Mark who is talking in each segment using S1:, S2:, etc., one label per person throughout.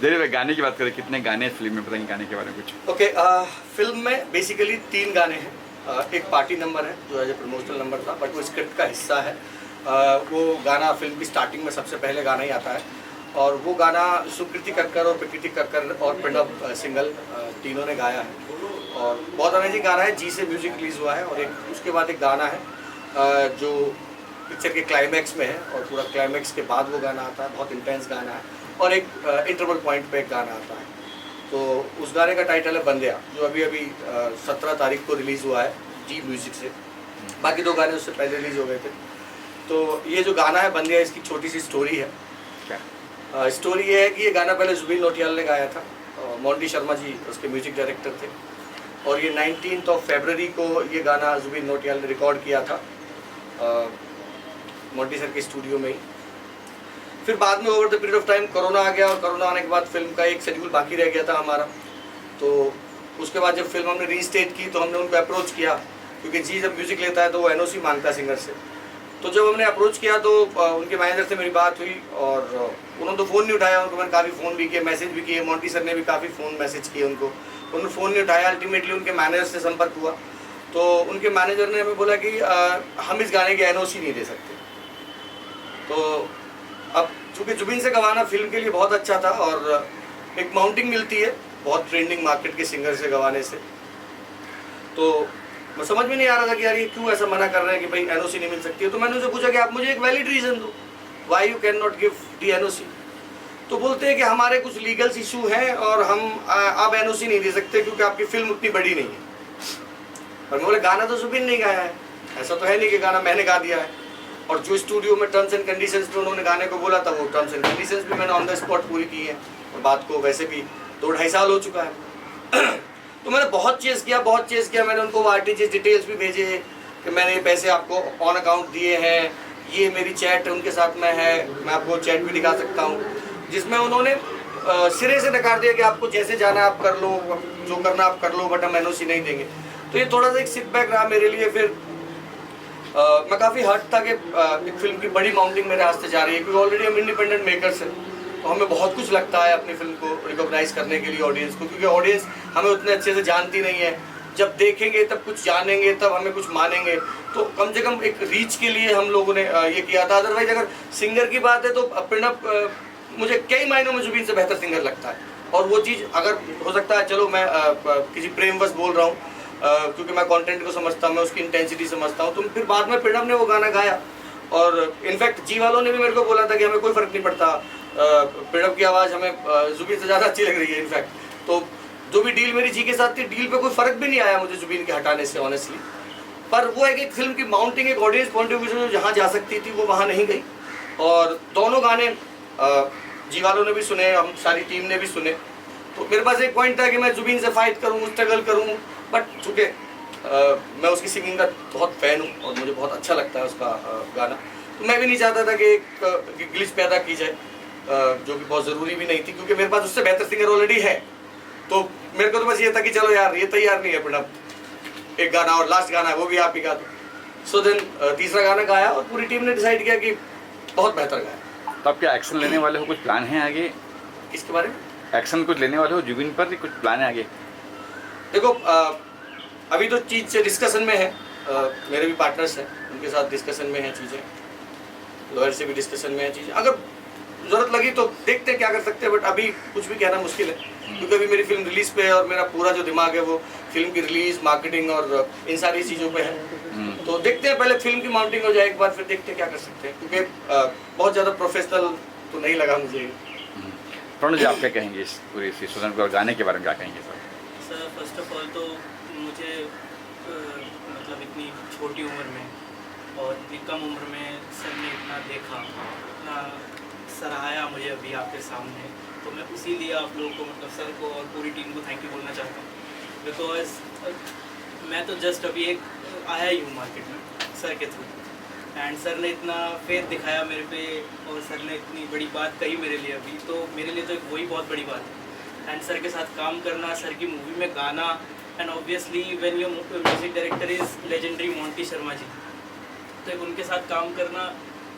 S1: दिलीप भाई, गाने की बात करें, कितने गाने फिल्म में, बताएंगे गाने के बारे में कुछ?
S2: ओके, फिल्म में बेसिकली 3 गाने हैं। एक पार्टी नंबर है जो एज ए प्रमोशनल नंबर था, बट वो स्क्रिप्ट का हिस्सा है। वो गाना फिल्म की स्टार्टिंग में सबसे पहले गाना ही आता है, और वो गाना सुकृति कक्कर और प्रकृति कक्कर और प्रणव सिंगल तीनों ने गाया है, और बहुत अमेजिंग गाना है। जी से म्यूजिक रिलीज हुआ है, और एक उसके बाद एक गाना है जो पिक्चर के क्लाइमैक्स में है, और पूरा क्लाइमैक्स के बाद वो गाना आता है, बहुत इंटेंस गाना है, और एक इंटरवल पॉइंट पे एक गाना आता है। तो उस गाने का टाइटल है बंदिया, जो अभी 17 तारीख को रिलीज़ हुआ है जी म्यूजिक से। बाकी 2 गाने उससे पहले रिलीज़ हो गए थे। तो ये जो गाना है बंदिया, इसकी छोटी सी स्टोरी है। क्या स्टोरी ये है कि ये गाना पहले जुबिन नौटियाल ने गाया था, मोंटी शर्मा जी उसके म्यूजिक डायरेक्टर थे, और ये 19 फरवरी को ये गाना जुबिन नौटियाल ने रिकॉर्ड किया था मोंटी सर के स्टूडियो में ही। फिर बाद में over the period of time corona आ गया, और कोरोना आने के बाद फिल्म का एक शेड्यूल बाकी रह गया था हमारा। तो उसके बाद जब फिल्म हमने रीस्टेट की तो हमने उनको अप्रोच किया, क्योंकि जी जब म्यूजिक लेता है तो वो एनओसी मांगता है सिंगर से। तो जब हमने अप्रोच किया तो उनके मैनेजर से मेरी बात हुई, और उन्होंने तो फ़ोन नहीं उठाया। उनको मैंने काफ़ी फ़ोन भी किए, मैसेज भी किए, मोंटी सर ने भी काफ़ी फ़ोन मैसेज किए उनको, उन्होंने फ़ोन नहीं उठाया। अल्टीमेटली उनके मैनेजर से संपर्क हुआ, तो उनके मैनेजर ने हमें बोला कि हम इस गाने की एनओसी नहीं दे सकते। तो अब चूँकि जुबिन से गवाना फिल्म के लिए बहुत अच्छा था, और एक माउंटिंग मिलती है बहुत ट्रेंडिंग मार्केट के सिंगर से गवाने से, तो मैं समझ में नहीं आ रहा था कि यार ये क्यों ऐसा मना कर रहे हैं कि भाई एनओसी नहीं मिल सकती है। तो मैंने उनसे पूछा कि आप मुझे एक वैलिड रीज़न दो, why you can not give the NOC. तो बोलते हैं कि हमारे कुछ लीगल्स इशू हैं, और हम आप एनओसी नहीं दे सकते क्योंकि आपकी फिल्म उतनी बड़ी नहीं है। और मैं बोले गाना तो जुबिन नहीं गाया है, ऐसा तो है नहीं कि गाना मैंने गा दिया है, और जो स्टूडियो में टर्म्स एंड कंडीशंस में उन्होंने गाने को बोला था वो टर्म्स एंड कंडीशंस भी मैंने ऑन द स्पॉट पूरी की है, और बात को वैसे भी 2-2.5 साल हो चुका है। तो मैंने बहुत चेज़ किया, मैंने उनको आरटीजीएस डिटेल्स भी भेजे कि मैंने ये पैसे आपको ऑन अकाउंट दिए हैं, ये मेरी चैट उनके साथ में है, मैं आपको चैट भी दिखा सकता हूँ, जिसमें उन्होंने सिरे से नकार दिया कि आपको जैसे जाना आप कर लो, जो करना आप कर लो, बट हम एनओसी नहीं देंगे। तो ये थोड़ा सा एक सिटबैक रहा मेरे लिए। फिर मैं काफ़ी हर्ट था कि एक फिल्म की बड़ी माउंटिंग मेरे रास्ते जा रही है, क्योंकि ऑलरेडी हम इंडिपेंडेंट मेकर्स हैं, तो हमें बहुत कुछ लगता है अपनी फिल्म को रिकॉग्नाइज करने के लिए ऑडियंस को, क्योंकि ऑडियंस हमें उतने अच्छे से जानती नहीं है। जब देखेंगे तब कुछ जानेंगे, तब हमें कुछ मानेंगे। तो कम से कम एक रीच के लिए हम लोगों ने ये किया था। अदरवाइज अगर सिंगर की बात है तो प्रणव मुझे कई मायनों में जुबिन से बेहतर सिंगर लगता है, और वो चीज़ अगर हो सकता है, चलो मैं किसी प्रेमवश बोल रहा हूँ, क्योंकि मैं कंटेंट को समझता हूँ, मैं उसकी इंटेंसिटी समझता हूँ। तो फिर बाद में प्रणव ने वो गाना गाया, और इनफैक्ट जी वालों ने भी मेरे को बोला था कि हमें कोई फ़र्क नहीं पड़ता, प्रणव की आवाज़ हमें जुबिन से ज़्यादा अच्छी लग रही है इनफैक्ट। तो जो भी डील मेरी जी के साथ थी, डील पे कोई फ़र्क भी नहीं आया मुझे जुबिन के हटाने से ऑनेस्टली। पर वो एक फिल्म की माउंटिंग, एक ऑडियंस पॉइंट ऑफ व्यू से जहाँ जा सकती थी वो वहाँ नहीं गई, और दोनों गाने जी वालों ने भी सुने, हम सारी टीम ने भी सुने। तो मेरे पास एक पॉइंट था कि मैं जुबिन से फाइट करूँ, स्ट्रगल करूँ, बट चूँकि मैं उसकी सिंगिंग का बहुत फ़ैन हूँ और मुझे बहुत अच्छा लगता है उसका गाना, तो मैं भी नहीं चाहता था कि एक ग्लिच पैदा की जाए, जो कि बहुत ज़रूरी भी नहीं थी, क्योंकि मेरे पास उससे बेहतर सिंगर ऑलरेडी है। तो मेरे को तो बस ये था कि चलो यार ये तैयार नहीं है प्रणव, एक गाना और लास्ट गाना है वो भी आप ही गा दो। सो देन तीसरा गाना गाया, और पूरी टीम ने डिसाइड किया कि बहुत बेहतर गाया।
S1: तो आप क्या एक्शन लेने वाले हो, कुछ प्लान है आगे?
S2: किसके बारे में
S1: एक्शन कुछ लेने वाले हो जुबिन पर, कुछ प्लान है आगे?
S2: देखो अभी तो चीज़ से डिस्कशन में है, मेरे भी पार्टनर्स हैं, उनके साथ डिस्कशन में हैं चीज़ें, लॉयर से भी डिस्कशन में है चीज़ें। अगर ज़रूरत लगी तो देखते हैं क्या कर सकते हैं, बट अभी कुछ भी कहना मुश्किल है, क्योंकि अभी मेरी फिल्म रिलीज़ पे है, और मेरा पूरा जो दिमाग है वो फिल्म की रिलीज़, मार्केटिंग और इन सारी चीज़ों पे है। तो देखते हैं, पहले फिल्म की माउंटिंग हो जाए एक बार, फिर देखते हैं क्या कर सकते हैं, क्योंकि बहुत ज़्यादा प्रोफेशनल तो नहीं लगा मुझे।
S1: प्रणव जी, आप क्या कहेंगे इस पूरी सीजन को गाने के बारे में, क्या कहेंगे
S3: सर? फर्स्ट ऑफ ऑल तो मुझे मतलब इतनी छोटी उम्र में और इतनी कम उम्र में सर ने इतना देखा, इतना सराहाया मुझे अभी आपके सामने, तो मैं इसीलिए आप लोगों को, मतलब सर को और पूरी टीम को थैंक यू बोलना चाहता हूँ। बिकॉज मैं तो जस्ट अभी एक आया ही हूँ मार्केट में सर के थ्रू, एंड सर ने इतना फेथ दिखाया मेरे पे, और सर ने इतनी बड़ी बात कही मेरे लिए अभी, तो मेरे लिए तो एक वही बहुत बड़ी बात है। एंड सर के साथ काम करना, सर की मूवी में गाना, and obviously when your music director is legendary Monty Sharma ji, तो एक उनके साथ काम करना,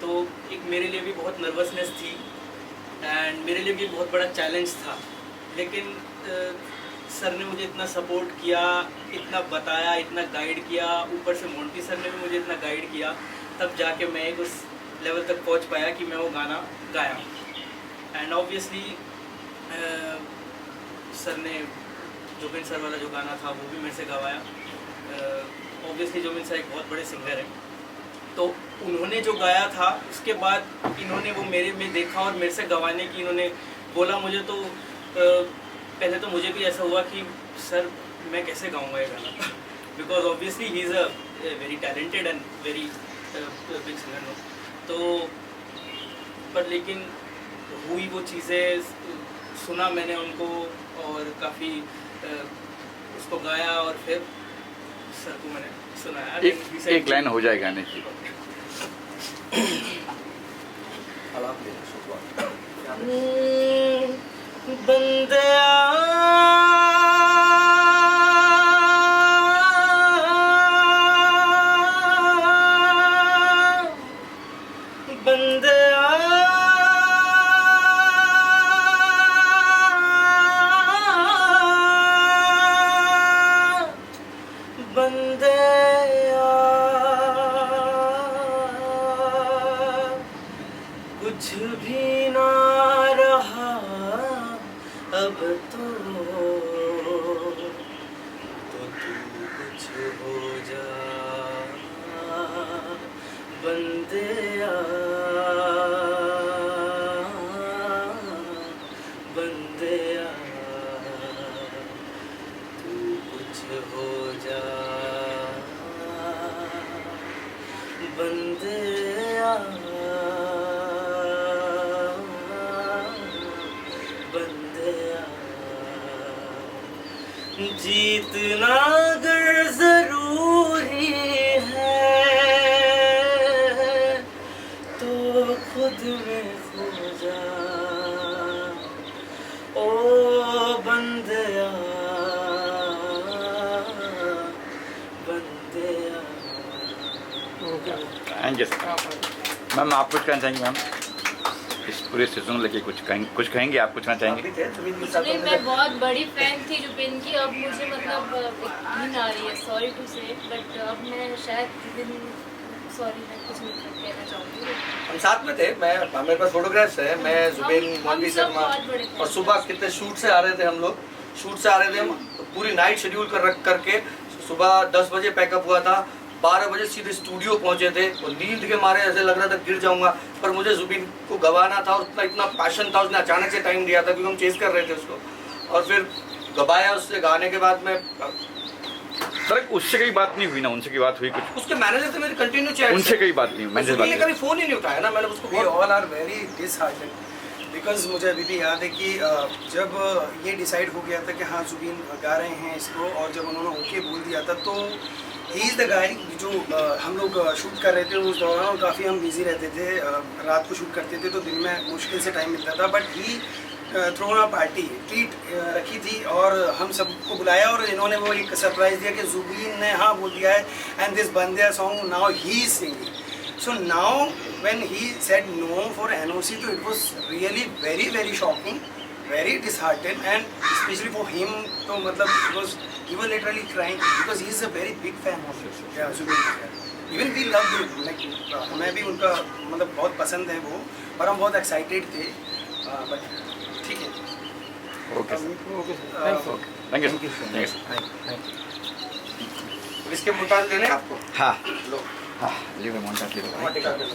S3: तो एक मेरे लिए भी बहुत नर्वसनेस थी, एंड मेरे लिए भी बहुत बड़ा चैलेंज था, लेकिन सर ने मुझे इतना सपोर्ट किया, इतना बताया, इतना गाइड किया, ऊपर से मोंटी सर ने भी मुझे इतना गाइड किया, तब जाके मैं एक उस लेवल तक पहुंच पाया कि मैं वो गाना गाया। एंड ऑब्वियसली सर ने जुबिन सर वाला जो गाना था वो भी मेरे से गवाया। ऑब्वियसली जुबिन सर एक बहुत बड़े सिंगर हैं, तो उन्होंने जो गाया था उसके बाद इन्होंने वो मेरे में देखा और मेरे से गवाने की इन्होंने बोला मुझे, तो पहले तो मुझे भी ऐसा हुआ कि सर मैं कैसे गाऊंगा ये गाना, because obviously he is a very talented and very big singer no. तो पर लेकिन हुई वो चीज़ें, सुना मैंने उनको और काफ़ी उसको गाया और फिर सर को मैंने सुनाया।
S1: एक लाइन हो जाए गाने की।
S3: बंदिया बंदिया बंदिया कुछ भी ना रहा अब तो तू कुछ हो जा बंदिया बंदिया तू कुछ हो जा बंदिया बंदिया। जीतना अगर जरूरी है तो खुद में खो जा ओ बंदिया बंदिया।
S1: Thank you ma'am. आप कुछ कहना चाहेंगे मैम इस पूरे सीजन लेके? कुछ कहेंगे आप? कुछ कहना चाहेंगे?
S4: नहीं, मैं बहुत बड़ी फैन थी जुबिन की। अब मुझे मतलब नींद आ रही है, सॉरी टू से, बट अब मैं शायद सॉरी मैं कुछ नहीं कहना चाहूँगी।
S2: हम साथ में थे, मेरे पास फोटोग्राफ्स है, मैं जुबिन मोंटी शर्मा और सुबह कितने शूट से आ रहे थे हम लोग, शूट से आ रहे थे हम, पूरी नाइट शेड्यूल करके सुबह 10 बजे पैकअप हुआ था, 12 बजे सीधे स्टूडियो पहुंचे थे और नींद के मारे ऐसे लग रहा था गिर जाऊंगा, पर मुझे जुबिन को गवाना था और उसका इतना पैशन था, उसने अचानक से टाइम दिया था क्योंकि हम चेस कर रहे थे उसको, और फिर गवाया उससे। गाने के बाद में
S1: सर उससे कोई बात नहीं हुई ना? उनसे की बात हुई कुछ?
S2: उसके मैनेजर से मेरी कंटिन्यू चैट,
S1: उनसे कोई बात नहीं, मैनेजर बात
S2: कभी फोन ही नहीं उठाया ना मैंने उसको।
S5: We all are very disheartened because मुझे अभी भी याद है कि जब ये डिसाइड हो गया था कि हाँ जुबिन गा रहे हैं इसको, और जब उन्होंने ओके बोल दिया था, तो ही इज़ द गाय जो हम लोग शूट कर रहे थे उस दौरान, काफ़ी हम बिजी रहते थे, रात को शूट करते थे तो दिन में मुश्किल से टाइम मिलता था, but he thrown a party treat रखी थी और हम सबको बुलाया और इन्होंने वो एक सरप्राइज़ दिया कि जुबिन ने हाँ बोल दिया है and this Bandiya song now he is singing. So now when he said no for NOC, so it was really very shocking, very disheartened, and especially for him, तो मतलब he was literally crying because he is a very big fan of Zubin. Even we love him, like मैं भी उनका मतलब बहुत पसंद है वो, और हम बहुत excited थे, but ठीक है।
S1: Okay thank you.
S2: इसके मुताबिक देने आपको।
S1: हाँ
S2: लो
S1: हाँ लीव मोन्टाज लीव।
S2: टिका के लो।